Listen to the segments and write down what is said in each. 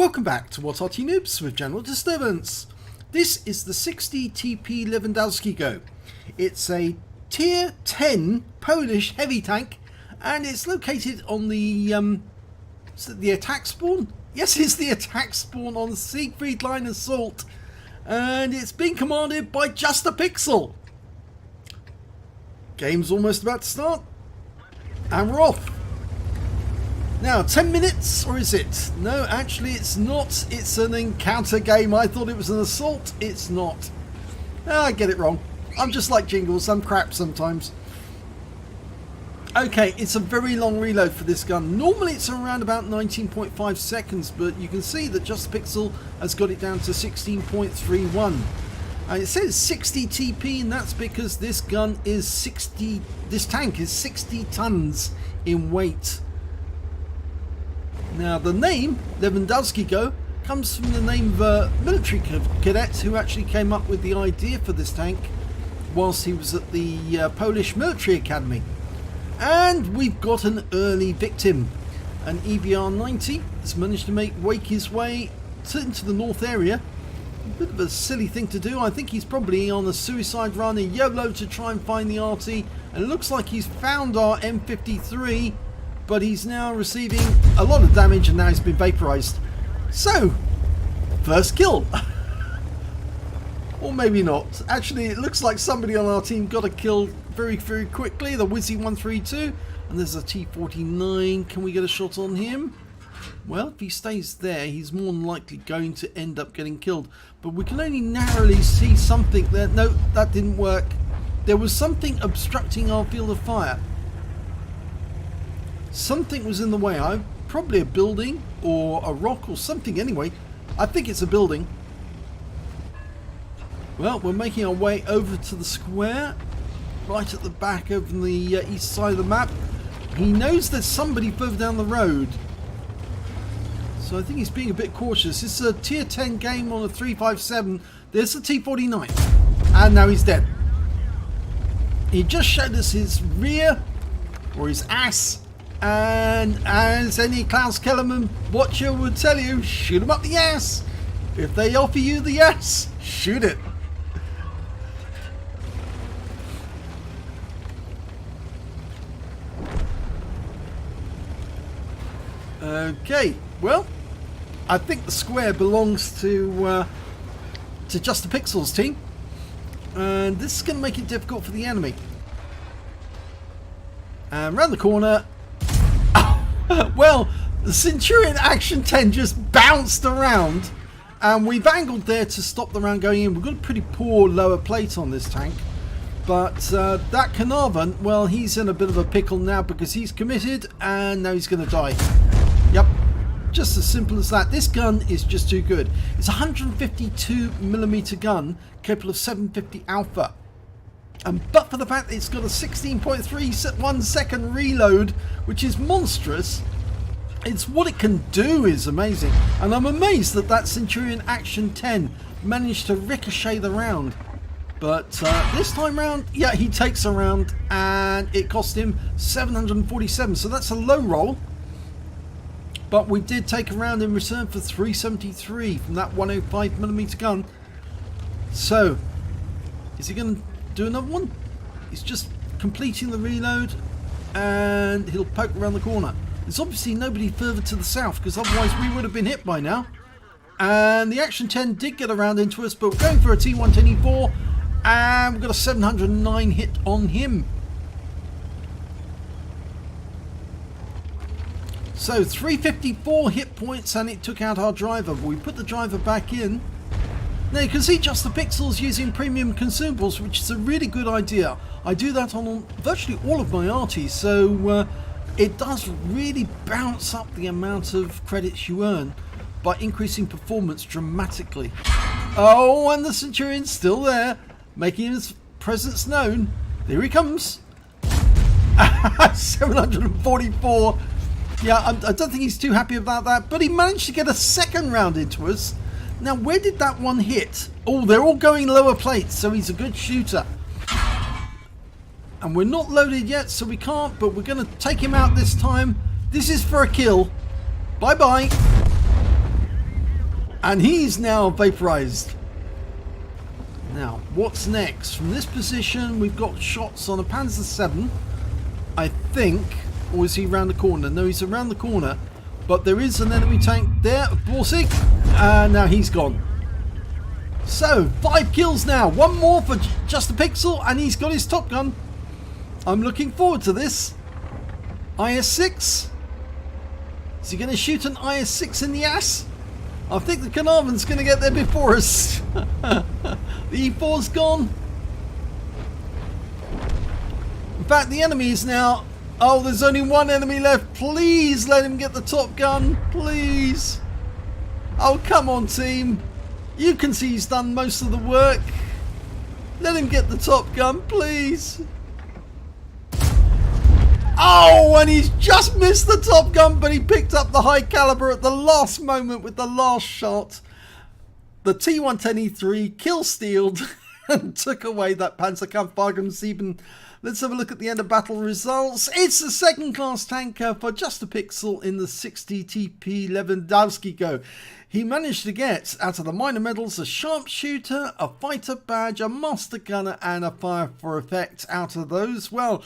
Welcome back to What Arty Noobs with General Disturbance. This is the 60TP Lewandowskiego. It's a tier 10 Polish heavy tank and it's located on the attack spawn? Yes, it's the attack spawn on Siegfried Line assault, and it's being commanded by Just a Pixel. Game's almost about to start and we're off. Now, 10 minutes, or is it? No, actually it's not. It's an encounter game. I thought it was an assault. It's not. I get it wrong. I'm just like Jingles. I'm crap sometimes. Okay, it's a very long reload for this gun. Normally it's around about 19.5 seconds, but you can see that Just a Pixel has got it down to 16.31. It says 60 TP, and that's because this gun is 60. This tank is 60 tons in weight. Now, the name Lewandowskiego comes from the name of a military cadet who actually came up with the idea for this tank whilst he was at the Polish Military Academy. And we've got an early victim. An EBR-90 has managed to wake his way into the north area. A bit of a silly thing to do. I think he's probably on a suicide run, a YOLO to try and find the Arty. And it looks like he's found our M53. But he's now receiving a lot of damage and now he's been vaporized. So, first kill. Or maybe not. Actually, it looks like somebody on our team got a kill very, very quickly. The Wizzy 132. And there's a T49. Can we get a shot on him? Well, if he stays there, he's more than likely going to end up getting killed. But we can only narrowly see something there. No, that didn't work. There was something obstructing our field of fire. Something was in the way. Probably a building or a rock or something anyway. I think it's a building. Well, we're making our way over to the square. Right at the back over the east side of the map. He knows there's somebody further down the road. So I think he's being a bit cautious. This is a tier 10 game on a 357. There's the T49. And now he's dead. He just showed us his rear or his ass. And as any Klaus Kellerman watcher would tell you, shoot them up the ass. If they offer you the ass, shoot it. Okay, well, I think the square belongs to Just a Pixel's team. And this is going to make it difficult for the enemy. And round the corner. Well, the Centurion Action 10 just bounced around and we've angled there to stop the round going in. We've got a pretty poor lower plate on this tank, but that Carnarvon, well, he's in a bit of a pickle now because he's committed and now he's going to die. Yep, just as simple as that. This gun is just too good. It's a 152mm gun capable of 750 alpha. But for the fact that it's got a 16.31 second reload, which is monstrous, it's what it can do is amazing. And I'm amazed that that Centurion Action 10 managed to ricochet the round. But this time round, yeah, he takes a round and it cost him 747. So that's a low roll. But we did take a round in return for 373 from that 105mm gun. So, is he going to do another one? He's just completing the reload and he'll poke around the corner. There's obviously nobody further to the south because otherwise we would have been hit by now. And the Action 10 did get around into us, but we're going for a T110E4 and we've got a 709 hit on him. So 354 hit points and it took out our driver, but we put the driver back in. Now you can see Just the Pixels using premium consumables, which is a really good idea. I do that on virtually all of my Arties, so it does really bounce up the amount of credits you earn by increasing performance dramatically. Oh, and the Centurion's still there, making his presence known. There he comes. 744. Yeah, I don't think he's too happy about that, but he managed to get a second round into us. Now, where did that one hit? Oh, they're all going lower plates, so he's a good shooter. And we're not loaded yet, so we can't, but we're going to take him out this time. This is for a kill. Bye-bye. And he's now vaporized. Now, what's next? From this position, we've got shots on a Panzer 7, I think. Or is he around the corner? No, he's around the corner. But there is an enemy tank there, Borsig. And now he's gone. So, 5 kills now. One more for Just a Pixel, and he's got his Top Gun. I'm looking forward to this. IS-6. Is he going to shoot an IS-6 in the ass? I think the Carnarvon's going to get there before us. The E4's gone. In fact, the enemy is now... Oh, there's only one enemy left. Please let him get the Top Gun. Please. Oh, come on, team. You can see he's done most of the work. Let him get the Top Gun, please. Oh, and he's just missed the Top Gun, but he picked up the High Calibre at the last moment with the last shot. The T110E3 kill-stealed and took away that Panzerkampf Wagen. Let's have a look at the end of battle results. It's a second-class tanker for Just a Pixel in the 60TP Lewandowskiego. He managed to get, out of the minor medals, a sharpshooter, a fighter badge, a master gunner, and a fire for effect. Out of those, well,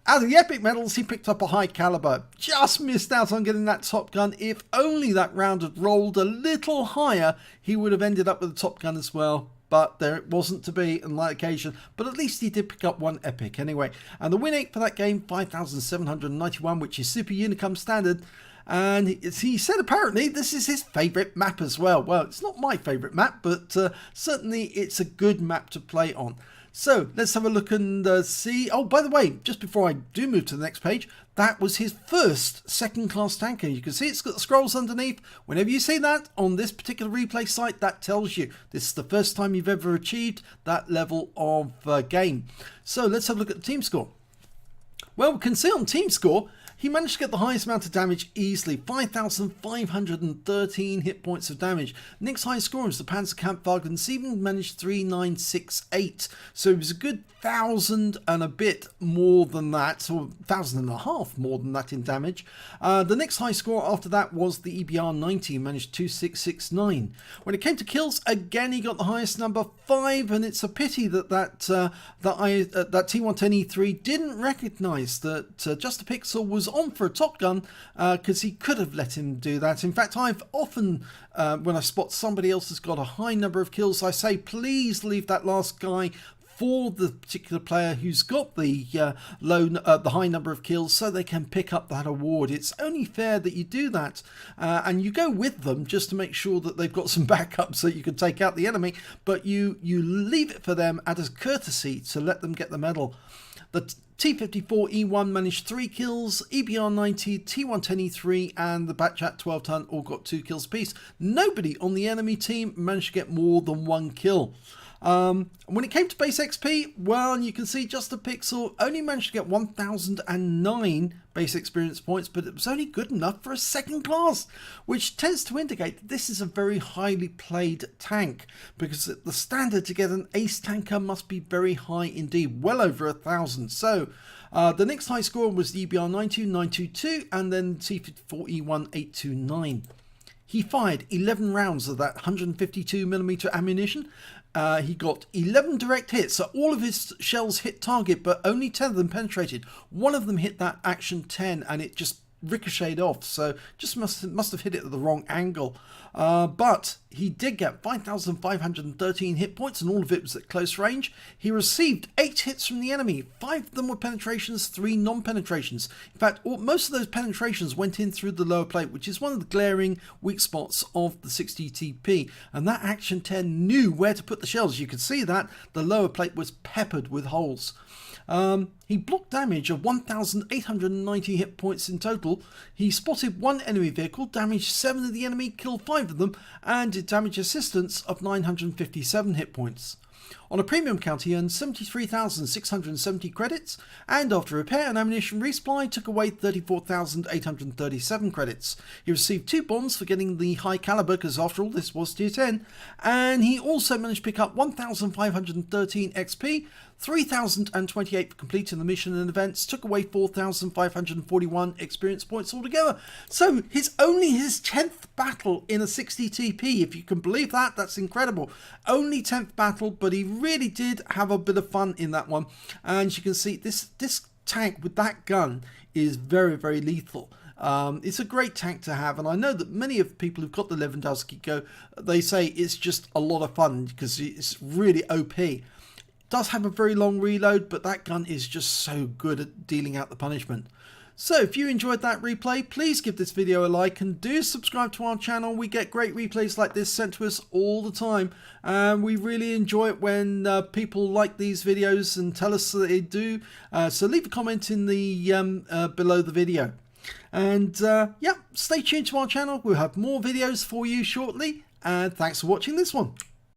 out of the epic medals, he picked up a High Calibre. Just missed out on getting that Top Gun. If only that round had rolled a little higher, he would have ended up with a Top Gun as well. But there it wasn't to be on that occasion. But at least he did pick up one epic anyway. And the win rate for that game, 5,791, which is Super Unicum standard. And he said apparently this is his favourite map as well. Well, it's not my favourite map, but certainly it's a good map to play on. So let's have a look and see. Oh, by the way, just before I do move to the next page, that was his first second-class tanker. You can see it's got the scrolls underneath. Whenever you see that on this particular replay site, that tells you this is the first time you've ever achieved that level of game. So let's have a look at the team score. Well, we can see on team score, he managed to get the highest amount of damage easily, 5,513 hit points of damage. Next highest score was the Panzerkampf Wagen managed 3,968. So it was a good 1,000 and a bit more than that, or 1,500 more than that in damage. The next high score after that was the EBR-90, managed 2,669. When it came to kills, again he got the highest number, 5, and it's a pity that that T110E3 didn't recognise that Just a Pixel was on for a Top Gun, because he could have let him do that. In fact, I've often, when I spot somebody else has got a high number of kills, I say please leave that last guy for the particular player who's got the the high number of kills, so they can pick up that award. It's only fair that you do that, and you go with them just to make sure that they've got some backup so you can take out the enemy, but you leave it for them as courtesy to let them get the medal. The T-54E1 managed 3 kills, EBR-90, T-110E3 and the Batchat 12-ton all got 2 kills apiece. Nobody on the enemy team managed to get more than 1 kill. When it came to base XP, well, you can see Just a Pixel only managed to get 1,009 base experience points, but it was only good enough for a second class, which tends to indicate that this is a very highly played tank, because the standard to get an ace tanker must be very high indeed, well over 1,000. So the next high score was the EBR-90, 922, and then T-54E1, 829. He fired 11 rounds of that 152mm ammunition. He got 11 direct hits, so all of his shells hit target, but only 10 of them penetrated. One of them hit that Action 10 and it just ricocheted off, so just must have hit it at the wrong angle. But he did get 5,513 hit points, and all of it was at close range. He received 8 hits from the enemy. 5 of them were penetrations, 3 non-penetrations. In fact, most of those penetrations went in through the lower plate, which is one of the glaring weak spots of the 60TP. And that Action 10 knew where to put the shells. You could see that the lower plate was peppered with holes. He blocked damage of 1,890 hit points in total. He spotted 1 enemy vehicle, damaged 7 of the enemy, killed 5 of them, and did damage assistance of 957 hit points. On a premium count, he earned 73,670 credits, and after repair and ammunition resupply, took away 34,837 credits. He received 2 bonds for getting the High Calibre, because after all this was tier 10, and he also managed to pick up 1,513 XP, 3,028 for completing the mission and events, took away 4,541 experience points altogether. So only his 10th battle in a 60 TP, if you can believe that. That's incredible. Only 10th battle, but he really did have a bit of fun in that one. And you can see this tank with that gun is very, very lethal. It's a great tank to have, and I know that many of the people who've got the Lewandowskiego, they say it's just a lot of fun because it's really OP. Does have a very long reload, but that gun is just so good at dealing out the punishment. So if you enjoyed that replay, please give this video a like and do subscribe to our channel. We get great replays like this sent to us all the time, and we really enjoy it when people like these videos and tell us that they do. So leave a comment in the below the video. And yeah, stay tuned to our channel. We'll have more videos for you shortly, and thanks for watching this one.